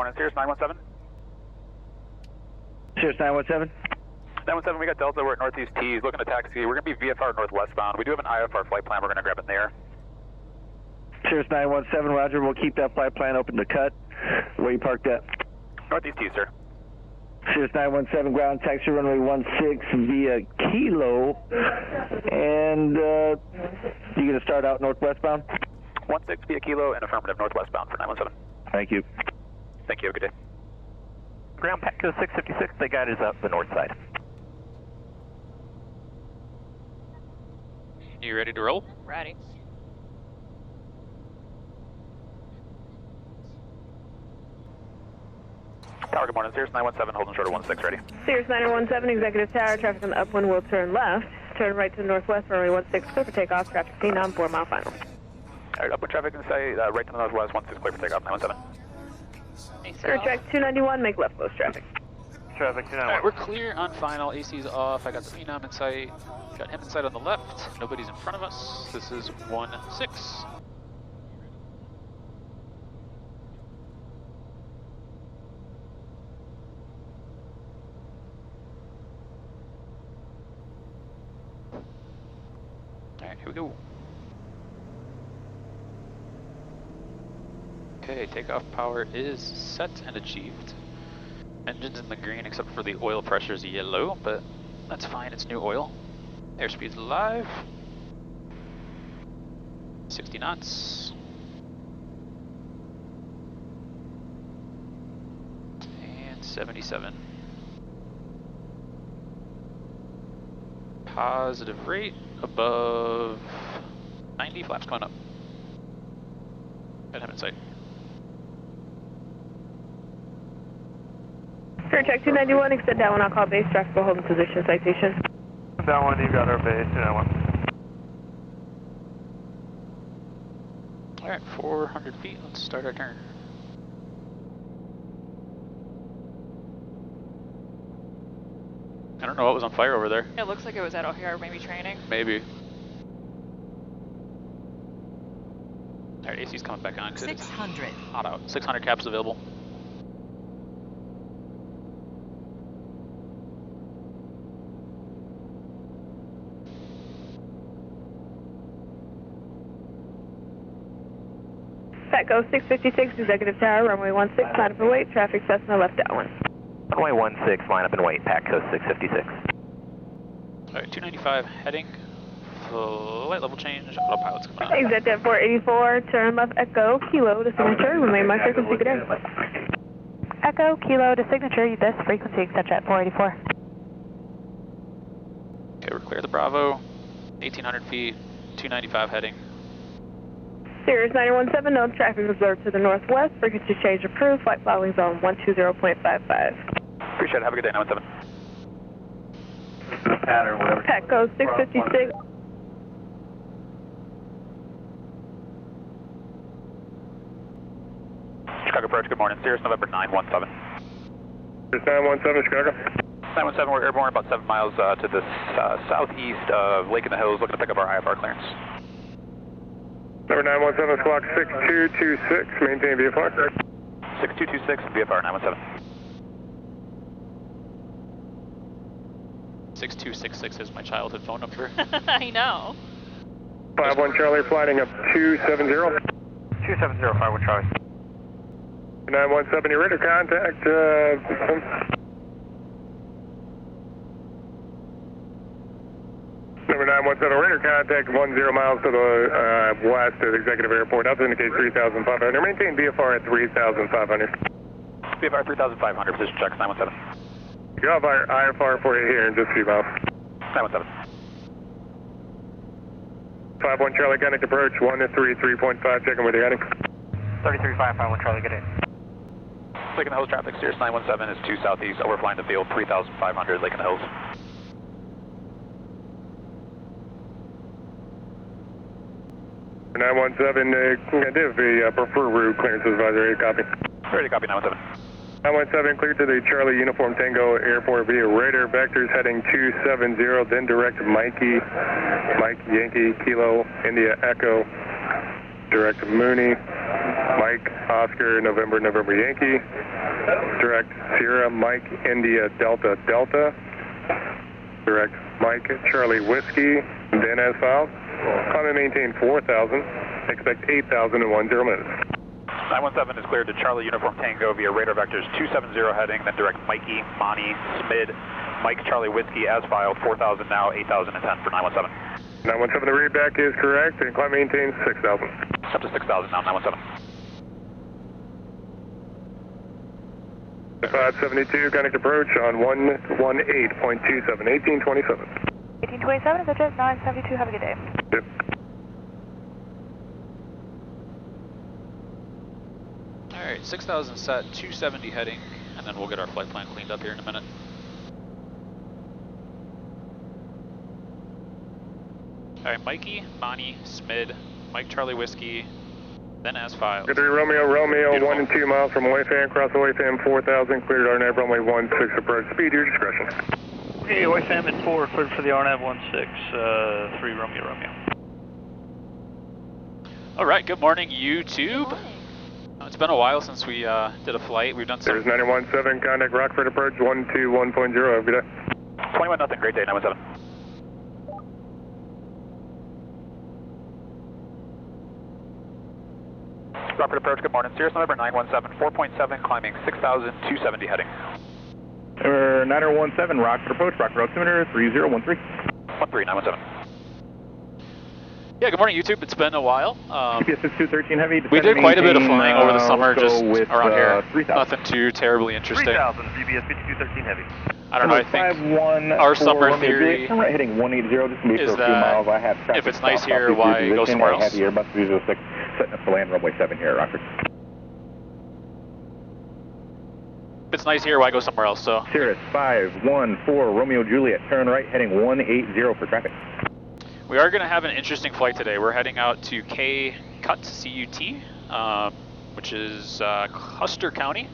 morning, Cirrus 917. Cirrus 917. 917, we got Delta, we're at Northeast T, looking to taxi. We're going to be VFR northwestbound. We do have an IFR flight plan, we're going to grab it in the air. Cirrus 917, roger, we'll keep that flight plan open to cut. Where you parked at? Northeast T, sir. Cirrus 917, ground taxi runway 16 via Kilo. And you going to start out northwestbound? 16 via Kilo and affirmative northwestbound for 917. Thank you. Thank you, have a good day. Ground Paco 656, they guide us up the north side. You ready to roll? Ready. Tower, good morning, Cirrus 917, holding short of 16, ready. Cirrus 917, Executive Tower, traffic on the upwind will turn left. Turn right to the northwest, runway 16, clear for takeoff, traffic seen on 4 mile final. Alright, upwind traffic and say right to the northwest, 16 clear for takeoff, 917. Clear track 291, make left close traffic. Traffic 291. Alright, we're clear on final, AC's off, I got the phenom in sight, got him in sight on the left, nobody's in front of us, this is 16. Alright, here we go. Okay, takeoff power is set and achieved. Engine's in the green except for the oil pressure's yellow, but that's fine, it's new oil. Airspeed's live. 60 knots. And 77. Positive rate above 90, flaps going up. Got him in sight. Clear track 291, extend down one, I'll call base, traffic will hold in position, citation. Down one, you got our base, 291. Alright, 400 feet, let's start our turn. I don't know what was on fire over there. It looks like it was at O'Hare, maybe training. Maybe. Alright, AC's coming back on. 600. Hot out. 600 caps available. Petco 656, Executive Tower, runway 16, line up and wait, traffic Cessna left downwind. Runway 16, line up and wait, Paco 656. Alright, 295 heading. Flight level change. Autopilot's coming on. Exit at 484, turn left Echo, Kilo to signature, remain my frequency, good day. Echo, Kilo to signature, this frequency except at 484. Okay, we're clear the Bravo. 1800 feet, 295 heading. Cirrus 917, no traffic observed to the northwest, frequency change approved, flight following zone 120.55. Appreciate it, have a good day, 917. Pattern, whatever. Petco 656. Chicago approach, good morning, Cirrus November 917. Cirrus 917, Chicago. 917, we're airborne about 7 miles to the southeast of Lake in the Hills, looking to pick up our IFR clearance. Number 917, squawk 6226, maintain VFR. 6226, VFR 917. 6266 is my childhood phone number. I know. 51 Charlie, flying up 270. 270, 51 Charlie. 917, you ready to contact, Number 917, radar contact 10 miles to the west of Executive Airport. That's indicate 3,500. Maintain VFR at 3,500. VFR 3,500, position checks, 917. You'll have our IFR for you here in just a few miles. 917. 51 Charlie, connect approach 133.5, checking where they're heading. 33.5, 51 Charlie, get in. Lake in the Hills traffic, Cirrus 917 is 2 southeast, overflying the field, 3,500, Lake in the Hills. For 917, I did the prefer route clearance advisory, copy. Ready to copy, 917. 917, cleared to the Charlie Uniform Tango Airport via radar vectors heading 270, then direct Mike Yankee Kilo India Echo, direct Mooney, Mike, Oscar, November, November, Yankee. Direct Sierra, Mike, India, Delta, Delta. Direct Mike, Charlie, Whiskey, then as filed. Climb and maintain 4,000. Expect 8,000 in 10 minutes. 917 is cleared to Charlie Uniform Tango via radar vectors 270 heading, then direct Mikey, Monty, Smid, Mike, Charlie, Whiskey as filed, 4,000 now, 8,010 for 917. 917, the readback is correct, and climb maintain 6,000. Up to 6,000 now, 917. 572, connect approach on 118.27, 1827. 1827, subject 972, have a good day. Yep. Alright, 6,000 set, 270 heading, and then we'll get our flight plan cleaned up here in a minute. Alright, Mikey, Bonnie, Smid, Mike, Charlie, Whiskey, then as filed. Good 3 Romeo, Romeo, Beautiful. 1 and 2 miles from Wayfan, cross the Wayfan 4,000, cleared RNAV runway 16 approach, speed your discretion. Okay, Wayfam at 4, cleared for the RNAV 16, 3 Romeo, Romeo. Alright, good morning YouTube. It's been a while since we did a flight. We've done some... There's 917, contact Rockford approach 121.0, have a good day. 21 nothing, great day, 917. Rockford approach, good morning. Cirrus November 917, 4.7, climbing 6,270 heading. 9017, Rockford approach, Rockford altimeter 3013. 13, 917. Yeah, good morning YouTube. It's been a while. GPS 6213 heavy. We did quite a bit of flying over the summer just with, around here. 3,000. Nothing too terribly interesting. 3,000, GPS 5213 heavy. I don't know, I think our summer theory I'm right heading 180, just move is for a few that miles. I have if it's nice here, why go somewhere else? I have the Airbus 306 setting up to land runway 7 here at Rockford. If it's nice here, why go somewhere else? So Cirrus 514 Romeo Juliet, turn right heading 180 for traffic. we are going to have an interesting flight today. We're heading out to KCUT, which is Custer County,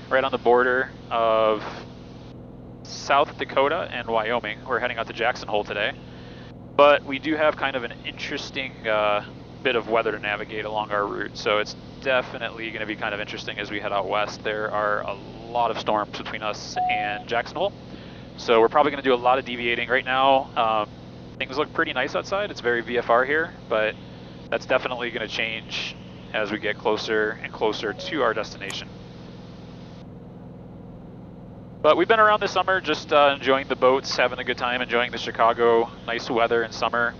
right on the border of South Dakota and Wyoming. We're heading out to Jackson Hole today. But we do have kind of an interesting bit of weather to navigate along our route. So it's definitely going to be kind of interesting as we head out west. There are a lot of storms between us and Jackson Hole. So we're probably going to do a lot of deviating right now. Things look pretty nice outside. It's very VFR here, but that's definitely going to change as we get closer and closer to our destination. But we've been around this summer just enjoying the boats, having a good time, enjoying the Chicago nice weather in summer.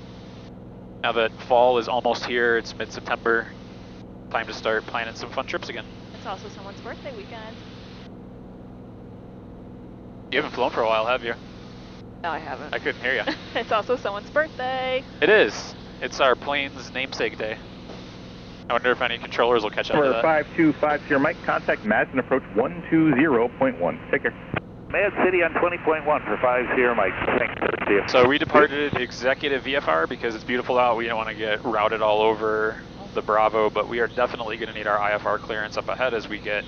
Now that fall is almost here, it's mid-September, time to start planning some fun trips again. It's also someone's birthday weekend. You haven't flown for a while, have you? No, I haven't. I couldn't hear you. It's also someone's birthday. It is. It's our plane's namesake day. I wonder if any controllers will catch up to that. 5250, Mike, contact Madison approach 120.1. Take care. Mad City on 20.1 for 50 Mike. Thanks. So we departed executive VFR because it's beautiful out. We don't want to get routed all over the Bravo, but we are definitely going to need our IFR clearance up ahead as we get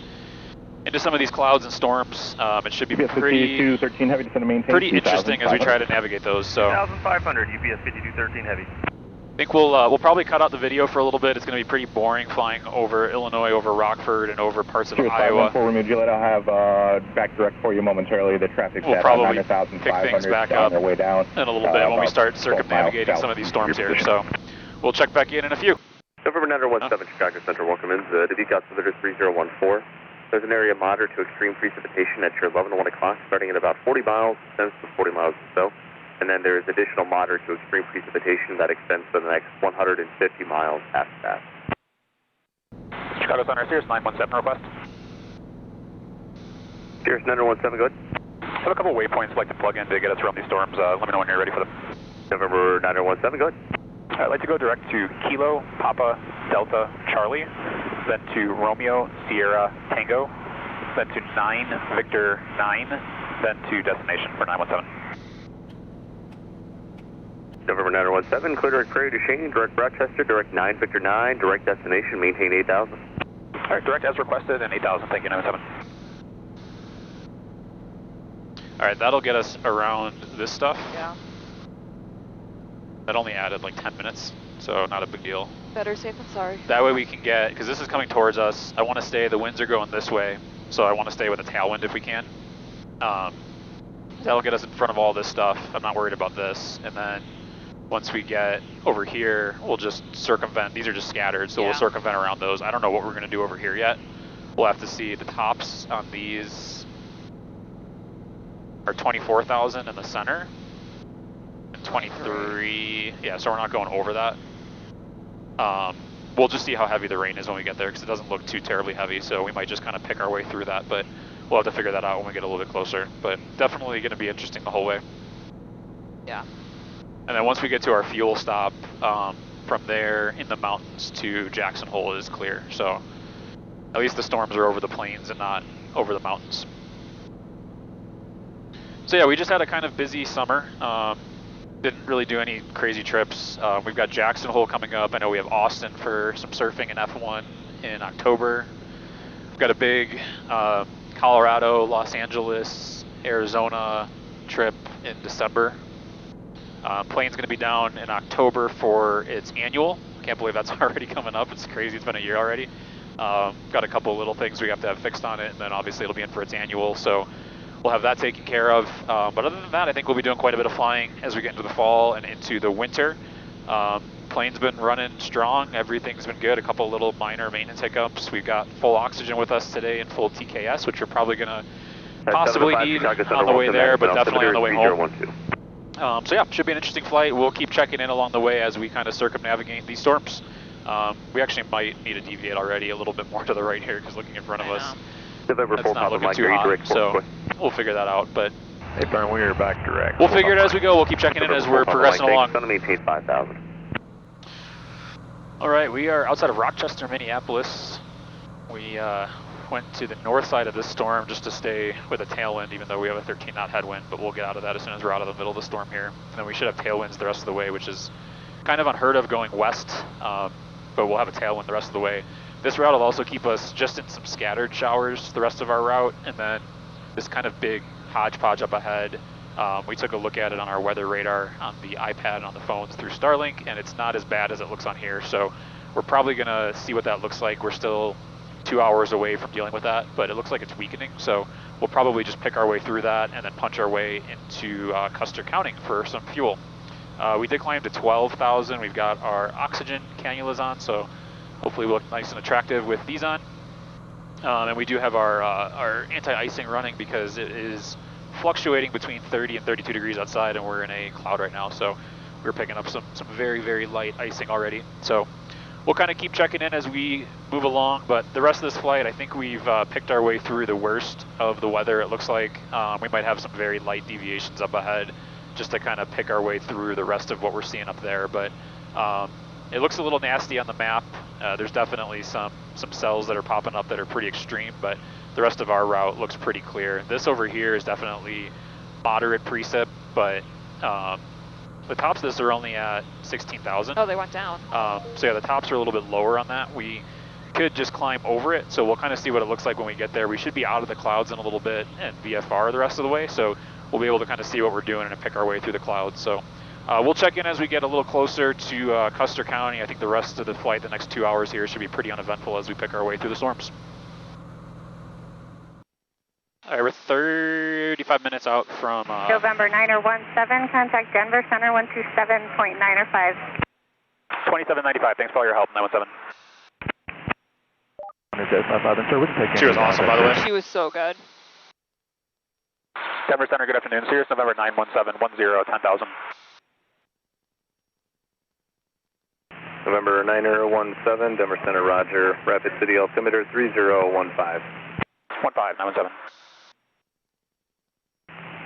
into some of these clouds and storms. It should be pretty interesting as we try to navigate those. So 2,500, UPS 5213 heavy. I think we'll probably cut out the video for a little bit. It's going to be pretty boring flying over Illinois, over Rockford, and over parts of Iowa. Romeo Juliet, I'll have back direct for you momentarily. The traffic's We'll at probably 9,500 pick things back on up their way down. in a little bit when we start circumnavigating some of these storms here. So we'll check back in a few. November 917 Chicago Central, welcome in. The decals altimeter 3014. There's an area of moderate to extreme precipitation at your 11 to 1 o'clock, starting at about 40 miles, extends to 40 miles or so. And then there's additional moderate to extreme precipitation that extends for the next 150 miles after that. Chicago Center, Cirrus 917 request. Cirrus 917, go ahead. I have a couple waypoints I'd like to plug in to get us around these storms. Let me know when you're ready for them. November 917, go ahead. I'd like to go direct to Kilo, Papa, Delta, Charlie, then to Romeo, Sierra, Tango, then to 9, Victor, 9, then to destination for 917. November 917, clear direct Prairie du Chien, direct Rochester, direct 9, Victor 9, direct destination, maintain 8,000. All right, direct as requested and 8,000, thank you, 917. All right, that'll get us around this stuff. Yeah. That only added like 10 minutes, so not a big deal. Better safe than sorry. That way we can get, because this is coming towards us, I want to stay, the winds are going this way, so I want to stay with a tailwind if we can. That'll get us in front of all this stuff. I'm not worried about this. And then once we get over here, we'll just circumvent. These are just scattered, so we'll circumvent around those. I don't know what we're going to do over here yet. We'll have to see. The tops on these are 24,000 in the center. And 23, yeah, so we're not going over that. We'll just see how heavy the rain is when we get there, because it doesn't look too terribly heavy, so we might just kind of pick our way through that, but we'll have to figure that out when we get a little bit closer. But definitely going to be interesting the whole way. Yeah. And then once we get to our fuel stop, from there in the mountains to Jackson Hole is clear, so at least the storms are over the plains and not over the mountains. So yeah, we just had a kind of busy summer. Didn't really do any crazy trips. We've got Jackson Hole coming up. I know we have Austin for some surfing and F1 in October. We've got a big Colorado, Los Angeles, Arizona trip in December. Plane's going to be down in October for its annual. Can't believe that's already coming up. It's crazy. It's been a year already. Got a couple little things we have to have fixed on it, and then obviously it'll be in for its annual. So we'll have that taken care of. But other than that, I think we'll be doing quite a bit of flying as we get into the fall and into the winter. Plane's been running strong. Everything's been good. A couple little minor maintenance hiccups. We've got full oxygen with us today and full TKS, which we're probably going to possibly need on the way there, but definitely on the way home. So yeah, should be an interesting flight. We'll keep checking in along the way as we kind of circumnavigate these storms. We actually might need to deviate already a little bit more to the right here, because looking in front of us, it's not looking too hot, so we'll figure that out. But Hey, Brian, we are back direct. We'll figure it as we go. We'll keep checking in as we're progressing along. Going to maintain 5,000. All right, we are outside of Rochester, Minneapolis. We went to the north side of this storm just to stay with a tailwind, even though we have a 13-knot headwind, but we'll get out of that as soon as we're out of the middle of the storm here. And then we should have tailwinds the rest of the way, which is kind of unheard of going west, but we'll have a tailwind the rest of the way. This route will also keep us just in some scattered showers the rest of our route, and then this kind of big hodgepodge up ahead. We took a look at it on our weather radar on the iPad and on the phones through Starlink, and it's not as bad as it looks on here, so we're probably going to see what that looks like. We're still 2 hours away from dealing with that, but it looks like it's weakening, so we'll probably just pick our way through that and then punch our way into Custer County for some fuel. We did climb to 12,000. We've got our oxygen cannulas on, so hopefully we look nice and attractive with these on. And we do have our anti-icing running because it is fluctuating between 30 and 32 degrees outside, and we're in a cloud right now, so we're picking up some very, very light icing already. So we'll kind of keep checking in as we move along, but the rest of this flight, I think we've picked our way through the worst of the weather, it looks like. We might have some very light deviations up ahead just to kind of pick our way through the rest of what we're seeing up there, but it looks a little nasty on the map. There's definitely some cells that are popping up that are pretty extreme, but the rest of our route looks pretty clear. This over here is definitely moderate precip, but the tops of this are only at 16,000. Oh, they went down. So yeah, the tops are a little bit lower on that. We could just climb over it, so we'll kind of see what it looks like when we get there. We should be out of the clouds in a little bit and VFR the rest of the way, so we'll be able to kind of see what we're doing and pick our way through the clouds. So we'll check in as we get a little closer to Custer County. I think the rest of the flight, the next 2 hours here, should be pretty uneventful as we pick our way through the storms. All right, we're 35 minutes out from... November 917, contact Denver Center 127.905. 2795, thanks for all your help, 917. She was awesome, by the way. She was so good. Denver Center, good afternoon. Cirrus November 917, 10, 10,000. November 9017, Denver Center, Roger. Rapid City altimeter 3015. 15, 917.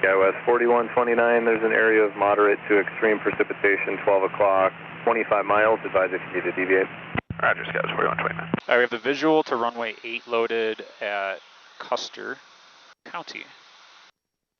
SkyWest 4129, there's an area of moderate to extreme precipitation, 12 o'clock, 25 miles, advise if you need to deviate. Roger, SkyWest 4129. All right, we have the visual to runway 8 loaded at Custer County.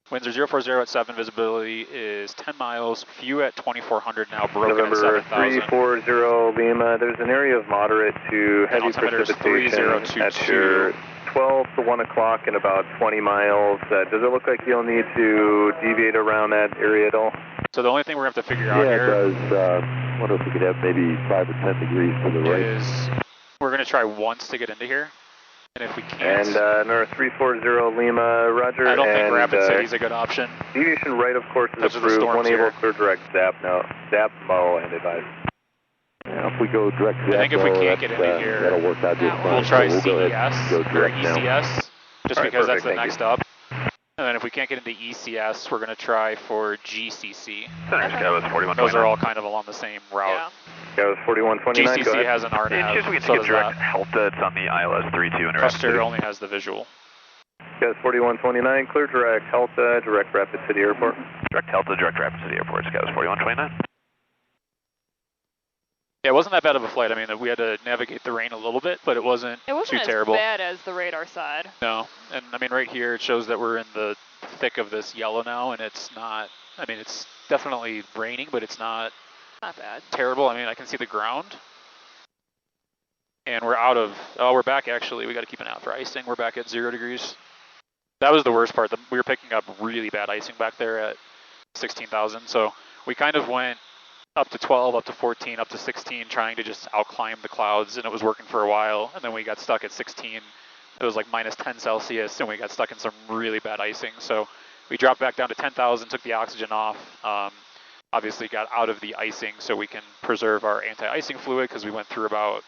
Winds are 040 at 7, visibility is 10 miles, few at 2,400 now, broken November at 7,000. 340 Lima, there's an area of moderate to heavy precipitation at your 12 to 1 o'clock and about 20 miles. Does it look like you'll need to deviate around that area at all? So the only thing we're going to have to figure out here... Yeah, it does. Wonder if we could have maybe 5 or 10 degrees to the right. We're going to try once to get into here, and if we can't... And number 340 Lima, roger. I don't think Rapid City's a good option. Deviation right, of course, is Those are the approved. storms 1 able, here. clear direct, zap, no. Zap, Mo, and advise. Yeah, if we go direct to I think if we Echo, can't get into here, that'll work out just fine. we'll try So CES go or direct now. ECS, just All right, because perfect, that's the thank next up. And then if we can't get into ECS, we're going to try for GCC. Those are all kind of along the same route. Yeah. That was 4129, go GCC ahead. has an RNAV, Just we so get does direct that. Delta, it's on the ILS 32 in Rapid Custer City. only has the visual. Guys, 4129, clear direct, Delta, direct Rapid City Airport. Direct Delta, direct Rapid City Airport, Scouts 4129. Yeah, it wasn't that bad of a flight. I mean, we had to navigate the rain a little bit, but it wasn't too terrible. As bad as the radar side. No, and I mean right here it shows that we're in the thick of this yellow now, and it's not, I mean it's definitely raining, but it's not bad. Terrible. I mean I can see the ground. And we're out of, oh we're back actually, we got to keep an eye out for icing, we're back at 0 degrees. That was the worst part, we were picking up really bad icing back there at 16,000, so we kind of went up to 12, up to 14, up to 16, trying to just outclimb the clouds, and it was working for a while, and then we got stuck at 16. It was like minus 10 Celsius, and we got stuck in some really bad icing. So we dropped back down to 10,000, took the oxygen off, obviously got out of the icing so we can preserve our anti-icing fluid, because we went through about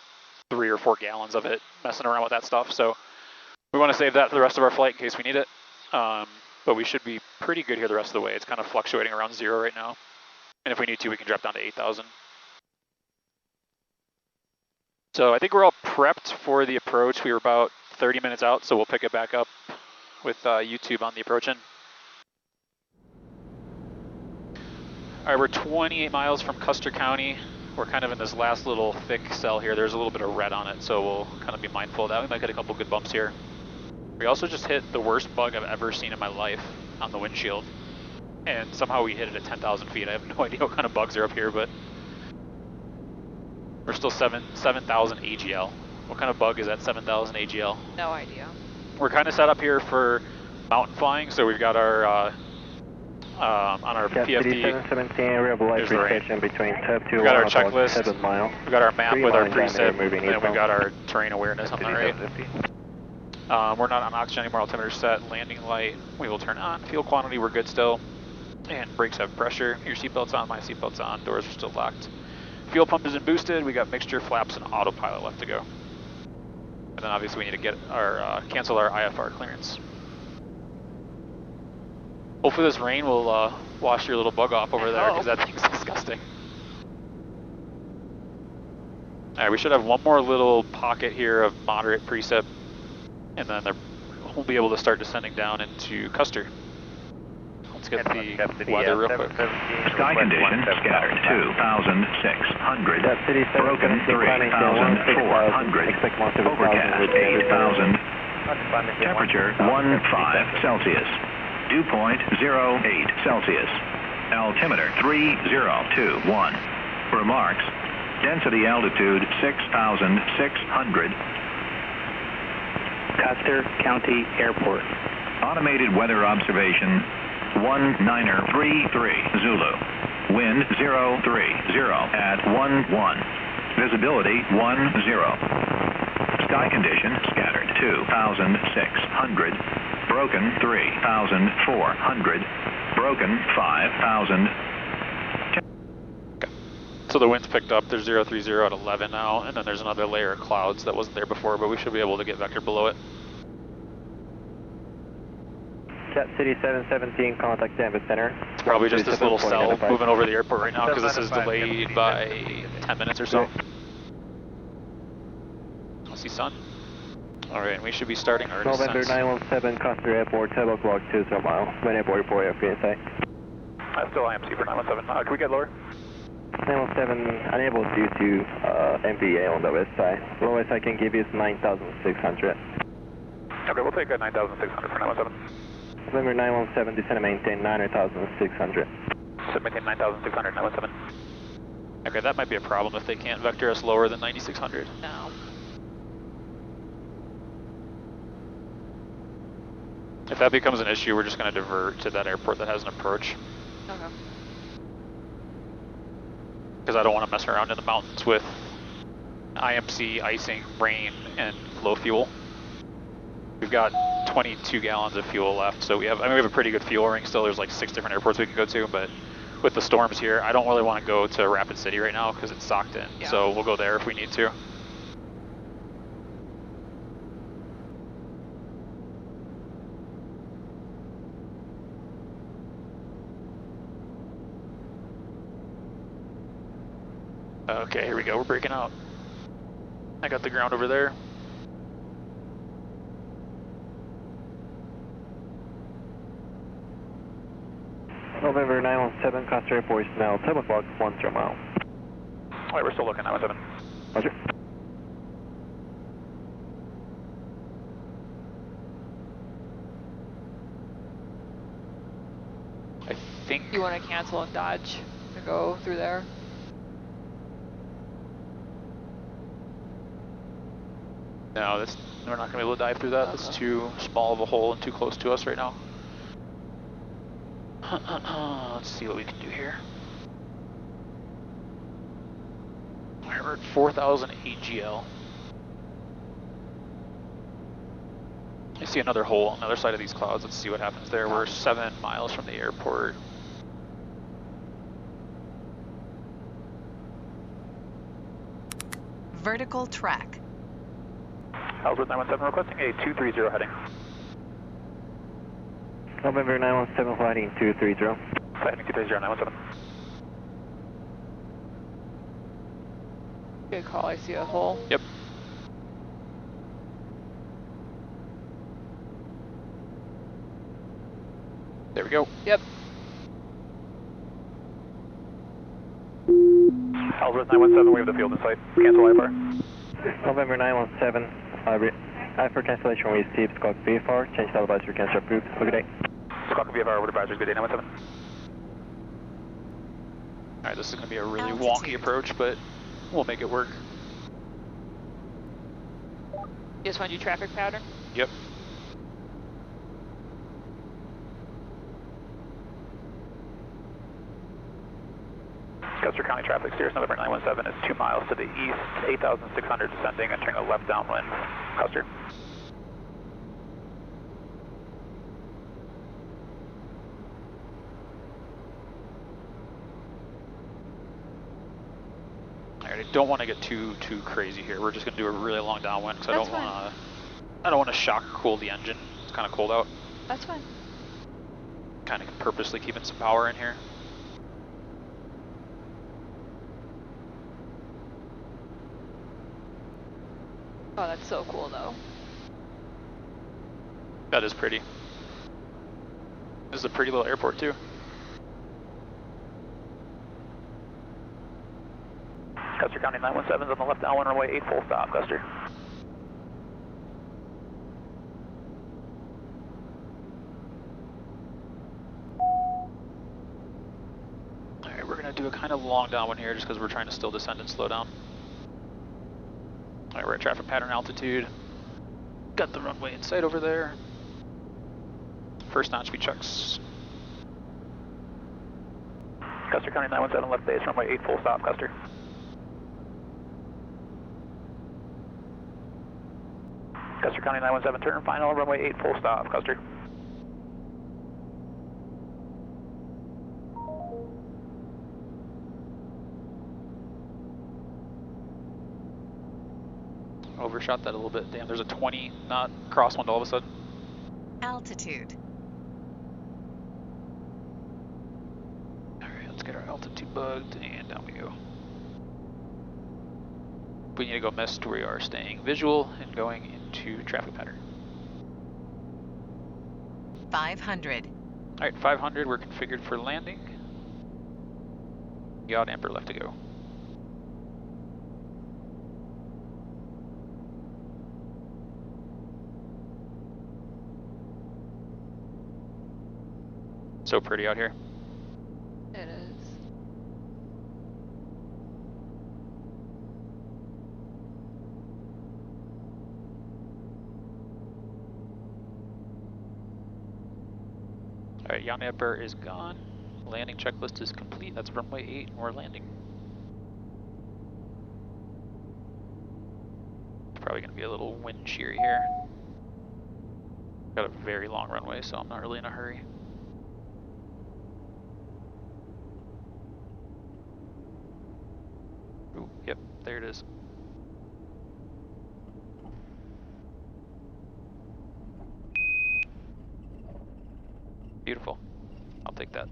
3 or 4 gallons of it messing around with that stuff. So we want to save that for the rest of our flight in case we need it. But we should be pretty good here the rest of the way. It's kind of fluctuating around 0 right now. And if we need to, we can drop down to 8,000. So I think we're all prepped for the approach. We were about 30 minutes out, so we'll pick it back up with YouTube on the approach in. All right, we're 28 miles from Custer County. We're kind of in this last little thick cell here. There's a little bit of red on it, so we'll kind of be mindful of that. We might get a couple good bumps here. We also just hit the worst bug I've ever seen in my life on the windshield. And somehow we hit it at 10,000 feet. I have no idea what kind of bugs are up here, but we're still 7,000 AGL. What kind of bug is that 7,000 AGL? No idea. We're kind of set up here for mountain flying, so we've got our on our PFD. 717, reliable light location between Tub 2 we got our about checklist. 7 mile. We got our map 3 with our miles down there, preset, moving and we eastbound. got our terrain awareness on the right. We're not on oxygen anymore. Altimeter set. Landing light. We will turn on. Fuel quantity. We're good still. And brakes have pressure. Your seatbelt's on, my seatbelt's on, doors are still locked. Fuel pump isn't boosted, we got mixture, flaps, and autopilot left to go. And then obviously we need to get our, cancel our IFR clearance. Hopefully this rain will wash your little bug off over there, because that thing's disgusting. Alright, we should have one more little pocket here of moderate precip, and then we'll be able to start descending down into Custer. Let's get the weather real quick. Sky conditions scattered 2,600. Broken 3,400. Overcast 8,000. Temperature 15 Celsius. Dew point 08 Celsius. Altimeter 3021. Remarks. Density altitude 6,600. Custer County Airport. Automated weather observation 1933 Zulu. Wind 030 at 11. Visibility 10. Sky condition scattered 2,600. Broken 3,400. Broken 5,000. So the wind's picked up. There's 030 at 11 now, and then there's another layer of clouds that wasn't there before, but we should be able to get vector below it. Jet City 717, contact Denver Center. It's probably just this little cell moving over the airport right now because this is delayed by 10 minutes or so. I see sun. Alright, and we should be starting our descent. November 917, Custer Airport, 10 o'clock, 20 mile. When airport report, FPSA. Still IMC for 917. Can we get lower? 917, unable due to MVA on the west side. Lowest I can give you is 9,600. Okay, we'll take a 9,600 for 917. November 917, descend and maintain 9,600. So maintain 9,600, 917. Okay, that might be a problem if they can't vector us lower than 9,600. No. If that becomes an issue, we're just going to divert to that airport that has an approach. Okay. because I don't want to mess around in the mountains with IMC, icing, rain, and low fuel. We've got 22 gallons of fuel left, so we have a pretty good fuel ring still. There's like 6 different airports we can go to, but with the storms here, I don't really want to go to Rapid City right now because it's socked in. Yeah. So we'll go there if we need to. Okay, here we go. We're breaking out. I got the ground over there. November 917, Costa Air Force now 10 o'clock, 10 mile. Alright, we're still looking, 917. Roger. I think... You want to cancel and dodge to go through there? No, we're not going to be able to dive through that. That's too small of a hole and too close to us right now. Let's see what we can do here. Alright, we're at 4,000 AGL. I see another hole on the other side of these clouds. Let's see what happens there. We're 7 miles from the airport. Vertical track. Ellsworth 917 requesting a 230 heading. November 917 flighting 230. Heading 230, 917. Good call, I see a hole. Yep. There we go. Yep. Ellsworth 917, we have the field in sight. Cancel IFR. November 917, IFR cancellation received, Squawk VFR, change to advisory cancel approved. Have a good day. Squawk VFR, would advisors, good day, 917. Alright, this is going to be a really wonky approach, but we'll make it work. You just want to do traffic pattern? Yep. Custer County traffic, Cirrus November 917 is 2 miles to the east, 8,600 descending, entering a left downwind. Custer. Alright, I don't want to get too crazy here. We're just going to do a really long downwind because I don't want to shock cool the engine. It's kind of cold out. That's fine. Kind of purposely keeping some power in here. Oh, that's so cool though. That is pretty. This is a pretty little airport too. Custer County 917's on the left downwind runway 8 full stop, Custer. Alright, we're going to do a kind of long downwind here just because we're trying to still descend and slow down. Alright, we're at traffic pattern altitude. Got the runway in sight over there. First non-speed checks. Custer County 917 left base, runway 8 full stop, Custer. Custer County 917 turn final, runway 8 full stop, Custer. Overshot that a little bit. Damn, there's a 20 knot crosswind all of a sudden. Altitude. Alright, let's get our altitude bugged, and down we go. If we need to go mist, we are staying visual and going into traffic pattern. 500. Alright, 500, we're configured for landing. Yacht amper left to go. So pretty out here. It is. Alright, yacht amper is gone. Landing checklist is complete. That's runway 8 and we're landing. Probably going to be a little wind shear here. Got a very long runway, so I'm not really in a hurry. Ooh, yep, there it is. Beautiful. I'll take that.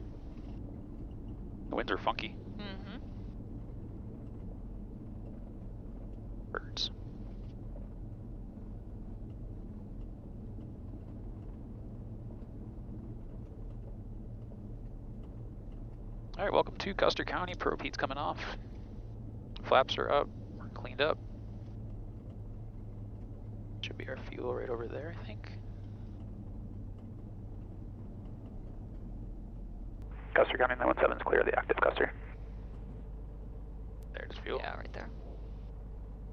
The winds are funky. Mm-hmm. Birds. Alright, welcome to Custer County. Probe heat's coming off. Flaps are up. We're cleaned up. Should be our fuel right over there, I think. Custer County 917 is clear of the active Custer. There's fuel. Yeah, right there.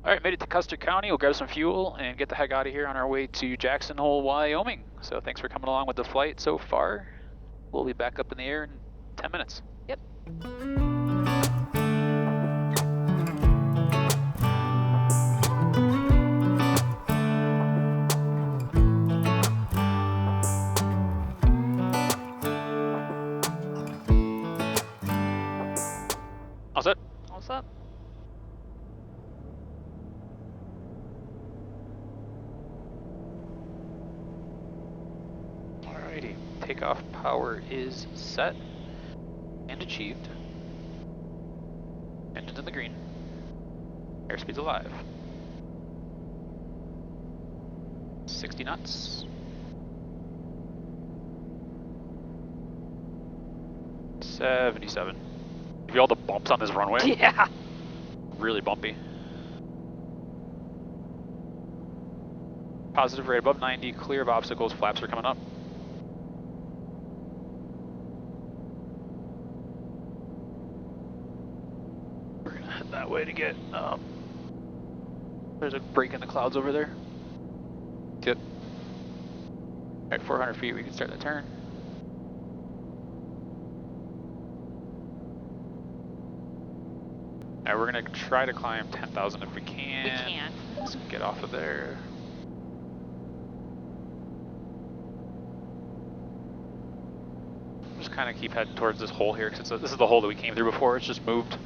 Alright, made it to Custer County. We'll grab some fuel and get the heck out of here on our way to Jackson Hole, Wyoming. So thanks for coming along with the flight so far. We'll be back up in the air in 10 minutes. Yep. All set? What's up? Alrighty, takeoff power is set and achieved. Engines in the green. Airspeed's alive. 60 knots. 77. Give you all the bumps on this runway. Yeah. Really bumpy. Positive rate above 90, clear of obstacles, flaps are coming up. We're gonna head that way to get, there's a break in the clouds over there. Yep. At 400 feet, we can start the turn. Alright, we're gonna try to climb 10,000 if we can. We can. Let's get off of there. Just kind of keep heading towards this hole here, because this is the hole that we came through before. It's just moved.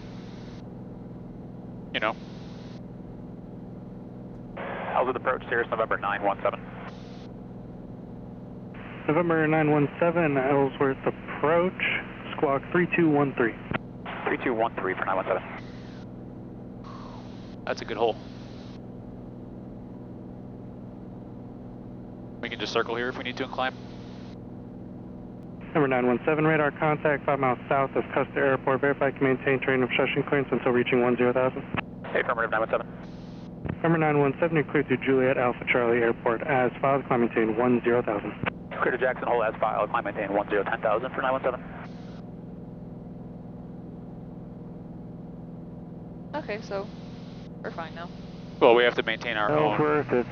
You know. Ellsworth approach, Cirrus November 917. November 917, Ellsworth approach, squawk 3213. 3213 for 917. That's a good hole. We can just circle here if we need to and climb. Number 917, radar contact 5 miles south of Custer Airport. Verify can maintain terrain obstruction clearance until reaching 10,000. Hey, affirmative 917. Number 917, you're cleared to Juliet Alpha Charlie Airport as filed. Climb maintain 10,000. Clear to Jackson Hole as filed. Climb maintain 10,000 for 917. Okay, so we're fine now. Well, we have to maintain our own Ellsworth, it's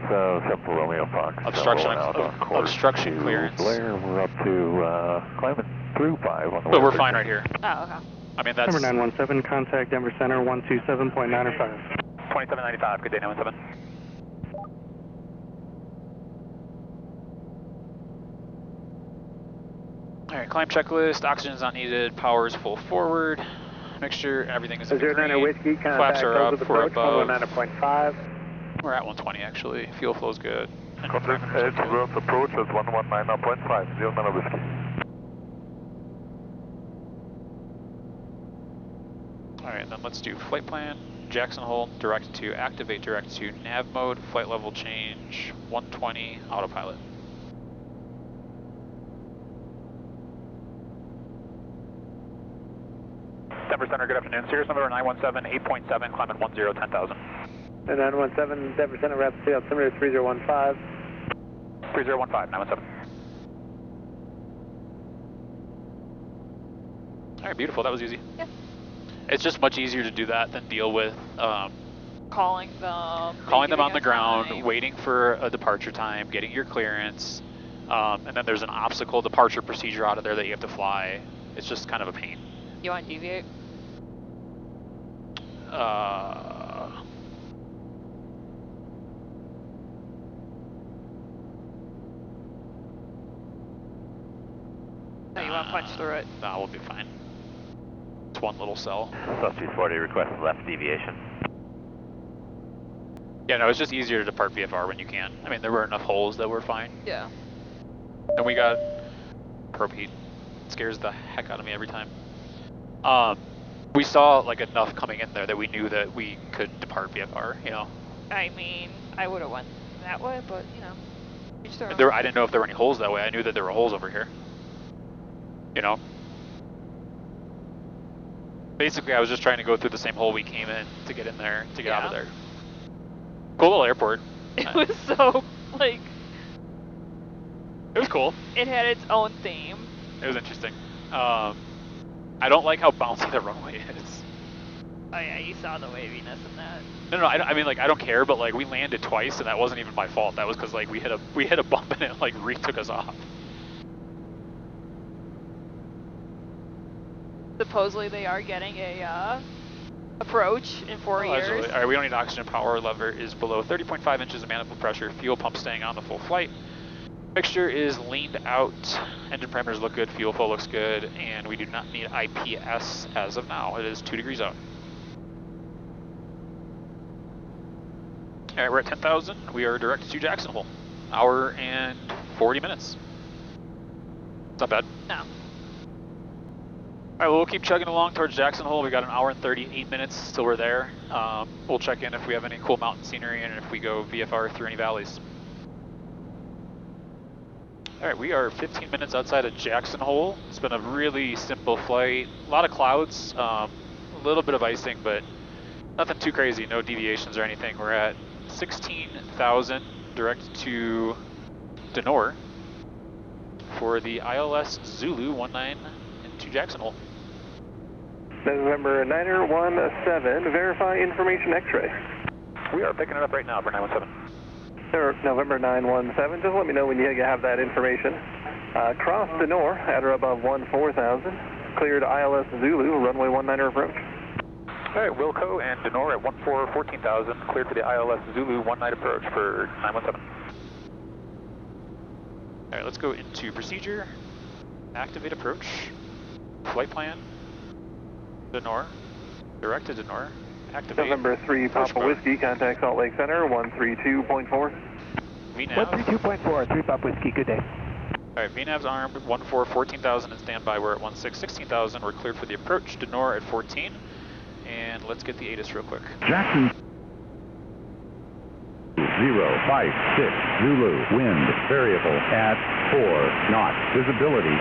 Central Romeo Fox. obstruction clearance. Blair, we're up to climbing through 5 on the But we're fine right here. Oh, okay. I mean, that's... Number 917, contact Denver Center 127.905. 2795, good day 917. Alright, climb checklist, oxygen is not needed, power is full forward, mixture, everything is in the 09 green. Whiskey, Flaps are up, we're above. 119.5. We're at 120 actually, fuel flow's good. Contact Ellsworth approach is 119.5, 09 Whiskey. Alright, then let's do flight plan. Jackson Hole, direct to activate, direct to nav mode, flight level change, 120, autopilot. Denver Center, good afternoon. Cirrus number 917, 8.7, climbing 10,000. And 917, Denver Center, rapid sea altimeter 3015. 3015, 917. Alright, beautiful, that was easy. Yeah. It's just much easier to do that than deal with Calling them on the ground, time. waiting for a departure time, getting your clearance, and then there's an obstacle departure procedure out of there that you have to fly. It's just kind of a pain. You want to deviate? want to punch through it? Nah, we'll be fine. It's one little cell. South 240, request left deviation. Yeah, no, it's just easier to depart VFR when you can. I mean, there were enough holes that were fine. Yeah. And we got probe heat. It scares the heck out of me every time. We saw like enough coming in there that we knew that we could depart VFR, you know. I mean, I would have went that way, but you know, each their own. I didn't know if there were any holes that way. I knew that there were holes over here. You know. Basically, I was just trying to go through the same hole we came in to get in there, to get out of there. Cool little airport. It was so, like... It was cool. It had its own theme. It was interesting. I don't like how bouncy the runway is. Oh yeah, you saw the waviness in that. No, I mean, like, I don't care, but like, we landed twice, and that wasn't even my fault. That was because like we hit a bump and it like retook us off. Supposedly they are getting a approach in 4 years. Allegedly. All right, we don't need oxygen. Power lever is below 30.5 inches of manifold pressure. Fuel pump staying on the full flight. Mixture is leaned out. Engine parameters look good. Fuel flow looks good, and we do not need IPS as of now. It is 2 degrees out. All right, we're at 10,000. We are direct to Jackson Hole. Hour and 40 minutes. It's not bad. No. All right, well, we'll keep chugging along towards Jackson Hole. We got an hour and 38 minutes till we're there. We'll check in if we have any cool mountain scenery and if we go VFR through any valleys. All right, we are 15 minutes outside of Jackson Hole. It's been a really simple flight. A lot of clouds, a little bit of icing, but nothing too crazy. No deviations or anything. We're at 16,000 direct to Denor for the ILS Zulu 19 into Jackson Hole. November 9er17, verify information X-ray. We are picking it up right now for 917. November 917, just let me know when you have that information. Cross Denor at or above 14,000, cleared ILS Zulu, runway 19er approach. All right, Wilco and Denor at 14,000, cleared for the ILS Zulu 19 approach for 917. All right, let's go into procedure, activate approach, flight plan, Denor, direct to Denor, activate. November 3 Papa Whiskey, contact Salt Lake Center, 132.4. VNAV. 132.4, 3 Papa Whiskey, good day. All right, VNAV's armed, 14,000 and standby. We're at 16,000. We're cleared for the approach, Denor at 14. And let's get the ATIS real quick. Jackson 056 Zulu, wind variable at 4 knots, visibility 10,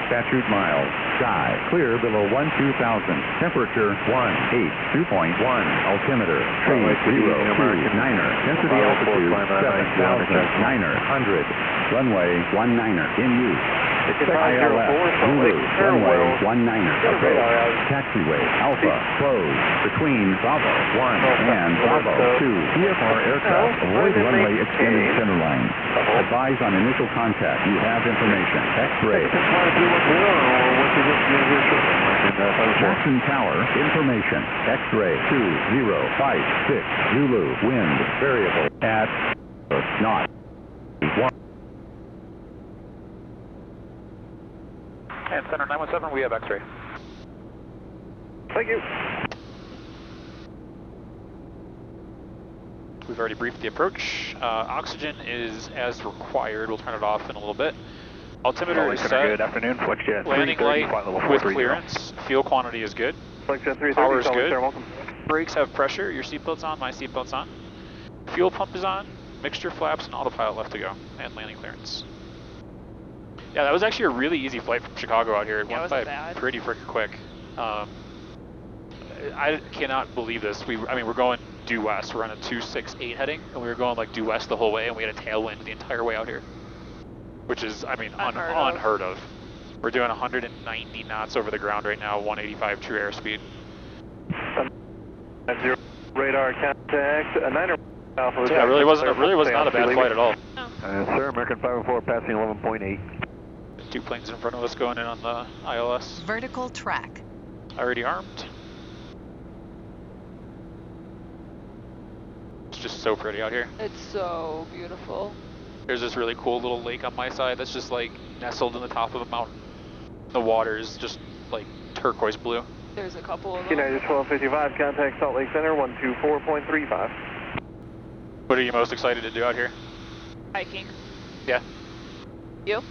statute miles, sky clear below 12,000, temperature 18, 2.1, altimeter 302,9er, density altitude 7,000, 900, runway 19er in use. ILS Zulu, runway 19er, approach, taxiway, Alpha, closed, between Bravo 1 and Bravo 2, VFR aircraft, avoid runway extended centerline. Advise on initial contact, you have information, X-ray. Jackson Tower, information, X-ray 2056, Zulu, wind, variable, at, knot, 1. And Center 917, we have X-ray. Thank you. We've already briefed the approach. Oxygen is as required. We'll turn it off in a little bit. Altimeter is set. Good afternoon. FlexJet Landing light with clearance. Fuel quantity is good. FlexJet 330, Power is good. welcome. Brakes have pressure. Your seatbelt's on. My seatbelt's on. Fuel pump is on. Mixture flaps and autopilot left to go. And landing clearance. Yeah, that was actually a really easy flight from Chicago out here. It went by pretty freaking quick. I cannot believe this. We're going due west. We're on a 268 heading, and we were going like due west the whole way, and we had a tailwind the entire way out here, which is, unheard of. We're doing 190 knots over the ground right now, 185 true airspeed. Radar contact, 9er Alpha. Yeah, it really was not a bad flight at all. Sir, American 504 passing 11.8. 2 planes in front of us going in on the ILS. Vertical track. Already armed. It's just so pretty out here. It's so beautiful. There's this really cool little lake on my side that's just like nestled in the top of a mountain. The water is just like turquoise blue. There's a couple of them. United 1255, contact Salt Lake Center 124.35. What are you most excited to do out here? Hiking. Yeah. You?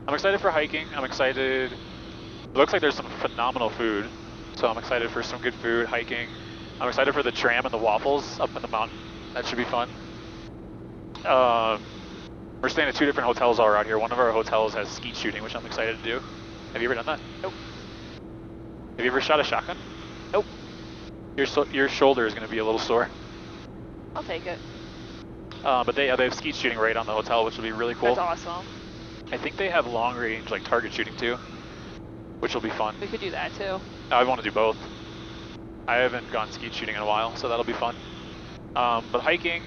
I'm excited for hiking. I'm excited. It looks like there's some phenomenal food. So I'm excited for some good food, hiking. I'm excited for the tram and the waffles up in the mountain. That should be fun. We're staying at 2 different hotels all around here. One of our hotels has skeet shooting, which I'm excited to do. Have you ever done that? Nope. Have you ever shot a shotgun? Nope. Your shoulder is going to be a little sore. I'll take it. But they have skeet shooting right on the hotel, which will be really cool. That's awesome. I think they have long range, like target shooting too, which will be fun. We could do that too. I want to do both. I haven't gone skeet shooting in a while, so that'll be fun. But hiking,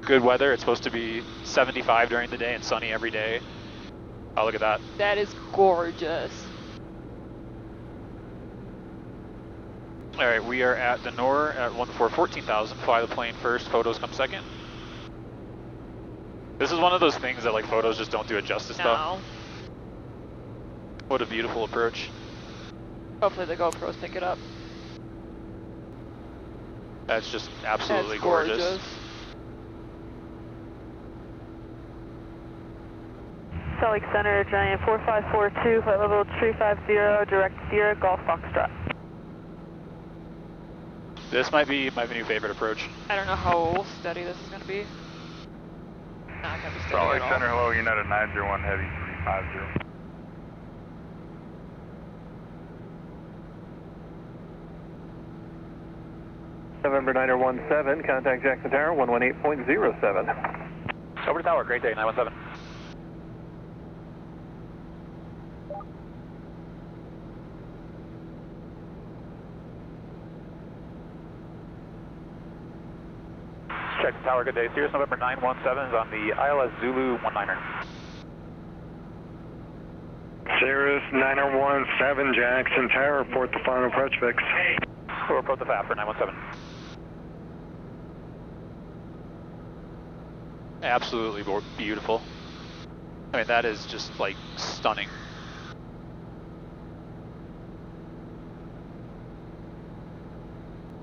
good weather. It's supposed to be 75 during the day and sunny every day. Oh, look at that. That is gorgeous. All right, we are at Denor at 14,000. Fly the plane first, photos come second. This is one of those things that like photos just don't do it justice though. What a beautiful approach. Hopefully the GoPros pick it up. That's just absolutely gorgeous. Salt Lake Center, Giant 4542, flight level 350, direct Sierra, Golf Foxtrot. This might be my new favorite approach. I don't know how steady this is going to be. Not going to be steady Salt Lake at all. Center, hello, United 901 Heavy 350. November 917, contact Jackson Tower 118.07. Over to tower, great day, 917. Check the tower, good day. Cirrus November 917 is on the ILS Zulu 19er. Cirrus 9017 Jackson Tower, report the final approach fix. We'll report the FAF for 917. Absolutely beautiful. I mean, that is just like stunning.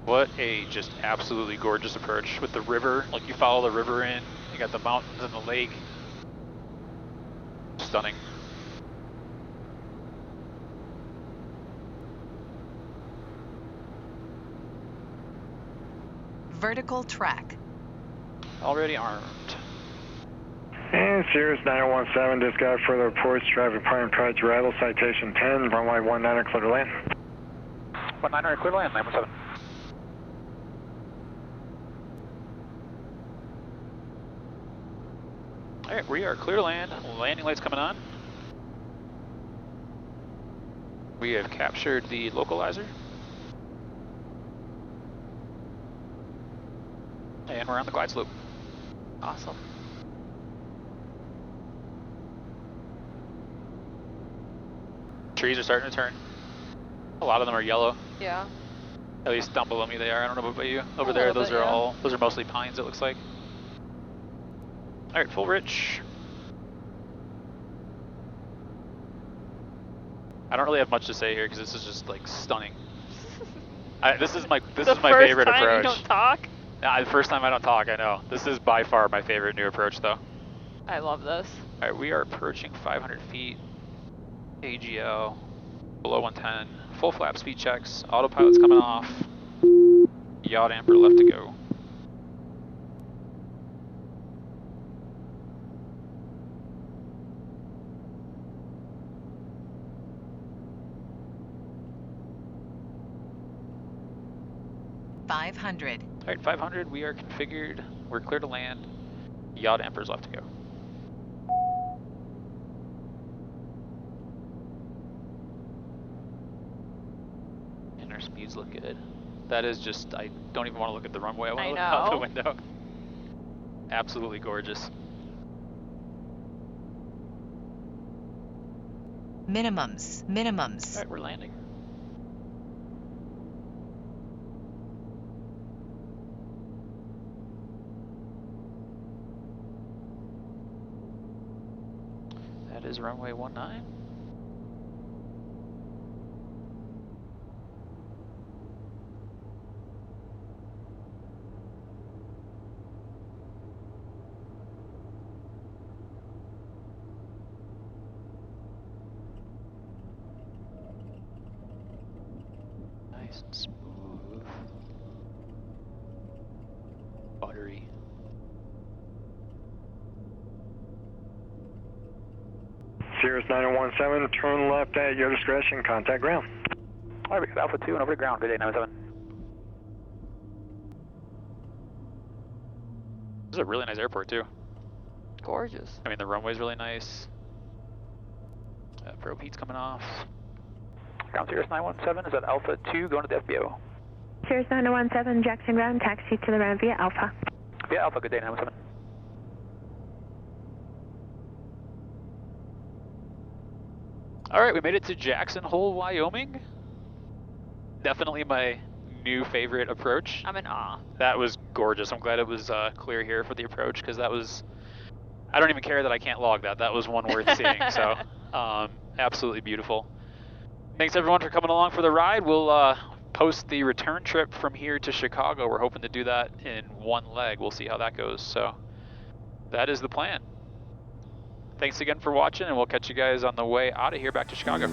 What a just absolutely gorgeous approach with the river. Like you follow the river in, you got the mountains and the lake. Stunning. Vertical track. Already armed. And Cirrus 9017, just got further reports, traffic prime approach, arrival, citation 10, runway 19er, clear to land. 19er, clear to land, 917. Alright, we are clear to land. Landing lights coming on. We have captured the localizer. And we're on the glide slope. Awesome. Trees are starting to turn. A lot of them are yellow. Yeah. At least down below me they are. I don't know about you. Over A there, little those bit, are yeah. those are mostly pines, it looks like. Alright, full rich. I don't really have much to say here because this is just like stunning. This is my favorite approach. The first time you don't talk? The first time I don't talk, I know. This is by far my favorite new approach though. I love this. Alright, we are approaching 500 feet. AGL, below 110. Full flap speed checks. Autopilot's coming off. Yacht amper left to go. $500. Alright, 500, we are configured. We're clear to land. Yacht amper's left to go. And our speeds look good. That is just, I don't even want to look at the runway. I want to look out the window. Absolutely gorgeous. Minimums. Alright, we're landing. That is runway 19. Nice and smooth. Buttery. Cirrus 9017, turn left at your discretion, contact ground. Alright, we got Alpha 2 and over to ground. Good day, 97. This is a really nice airport too. Gorgeous. I mean, the runway's really nice. Probe heat's coming off. Ground Cirrus 917 is at Alpha 2 going to the FBO. Cirrus 9017, Jackson ground, taxi to the ground via Alpha. Via Alpha, good day, 917. All right, we made it to Jackson Hole, Wyoming. Definitely my new favorite approach. I'm in awe. That was gorgeous. I'm glad it was clear here for the approach because that was, I don't even care that I can't log that. That was one worth seeing. So absolutely beautiful. Thanks everyone for coming along for the ride. We'll post the return trip from here to Chicago. We're hoping to do that in one leg. We'll see how that goes. So that is the plan. Thanks again for watching, and we'll catch you guys on the way out of here back to Chicago.